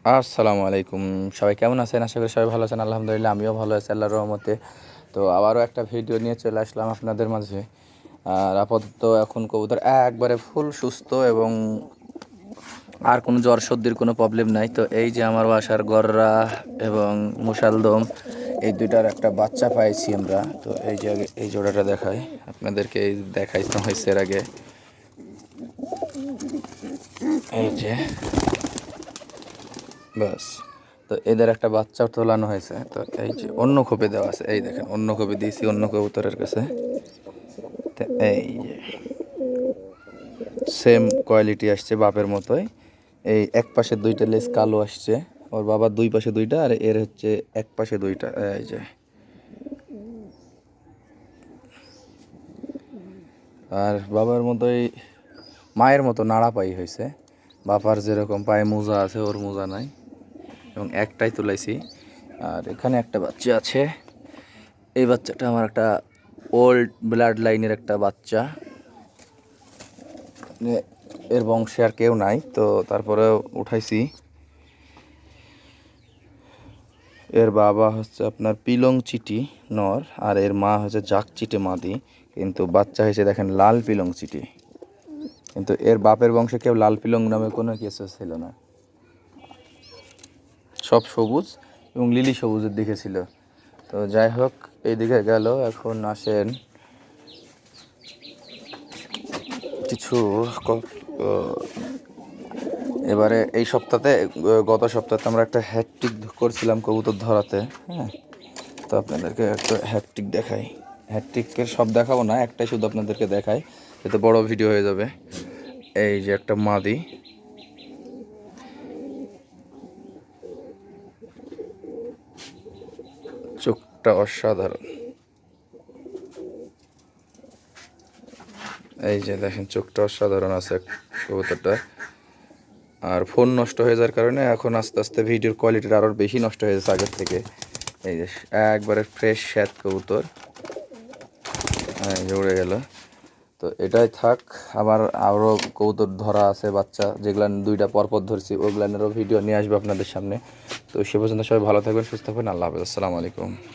আসসালামু আলাইকুম। সবাই কেমন আছেন? আশা করি সবাই ভালো আছেন। আলহামদুলিল্লাহ আমিও ভালো আছি আল্লাহর রহমতে। তো আবারও একটা ভিডিও নিয়ে চলে আসলাম আপনাদের মাঝে। আর আপাতত এখন কবুতর একবারে ফুল সুস্থ এবং আর কোনো জ্বর সর্দির কোনো প্রবলেম নাই। তো এই যে আমার বাসার গররা এবং মুশালদম, এই দুইটার একটা বাচ্চা পাইছি আমরা। তো এই যে এই জোড়াটা দেখাই আপনাদেরকে, এই দেখাই হয়েছে এর আগে। এই যে বাস, তো এদের একটা বাচ্চা তোলানো হয়েছে। তো এই যে অন্য খোপে দেওয়া আছে, এই দেখেন অন্য খোপে দিয়েছি অন্য কবুতরের কাছে। তো এই যে সেম কোয়ালিটি আসছে বাপের মতোই। এই এক পাশে দুইটা লেজ কালো আসছে, ওর বাবার দুই পাশে দুইটা আর এর হচ্ছে এক পাশে দুইটা। এই যে আর বাবার মতোই মায়ের মতো নাড়া পাই হয়েছে। বাবার যেরকম পায়ে মোজা আছে ওর মোজা নাই, এবং একটাই তুলাইছি। আর এখানে একটা বাচ্চা আছে, এই বাচ্চাটা আমার একটা ওল্ড ব্লাড লাইনের একটা বাচ্চা। এর বংশে আর কেউ নাই, তো তারপরে উঠাইছি। এর বাবা হচ্ছে আপনার পিলং চিটি নর, আর এর মা হচ্ছে জাক চিটে মাদি। কিন্তু বাচ্চা হয়েছে দেখেন লাল পিলং চিটি। কিন্তু এর বাপের বংশে কেউ লাল পিলং নামে কোনো কিছু ছিল না, সব সবুজ এবং লিলি সবুজের দিকে ছিল। তো যাই হোক, এইদিকে গেল। এখন আসেন কিছু এবারে এই সপ্তাহে, গত সপ্তাহে আমরা একটা হ্যাটট্রিক করছিলাম কবুতর ধরাতে। হ্যাঁ, তো আপনাদেরকে একটা হ্যাটট্রিক দেখাই। হ্যাটট্রিকের সব দেখাবো না, একটাই শুধু আপনাদেরকে দেখাই, এতে বড় ভিডিও হয়ে যাবে। এই যে একটা মাদি, চোখটা অসাধারণ। এই যে দেখেন চোখটা অসাধারণ আছে কবুতরটা। আর ফোন নষ্ট হয়ে যাওয়ার কারণে এখন আস্তে আস্তে ভিডিওর কোয়ালিটিটা আরও বেশি নষ্ট হয়ে যাচ্ছে আগের থেকে। এই যে একবারে ফ্রেশ শ্যাত কবুতর, এই যে উড়ে গেল। তো এটাই থাক, আবার আরও কবুতর ধরা আছে বাচ্চা, যেগুলো দুইটা পরপর ধরছি ওগুলানেরও ভিডিও নিয়ে আসবে আপনাদের সামনে। তো সে পর্যন্ত সবাই ভালো থাকবেন, সুস্থ থাকবেন। আল্লাহ হাফেজ, আসসালামু আলাইকুম।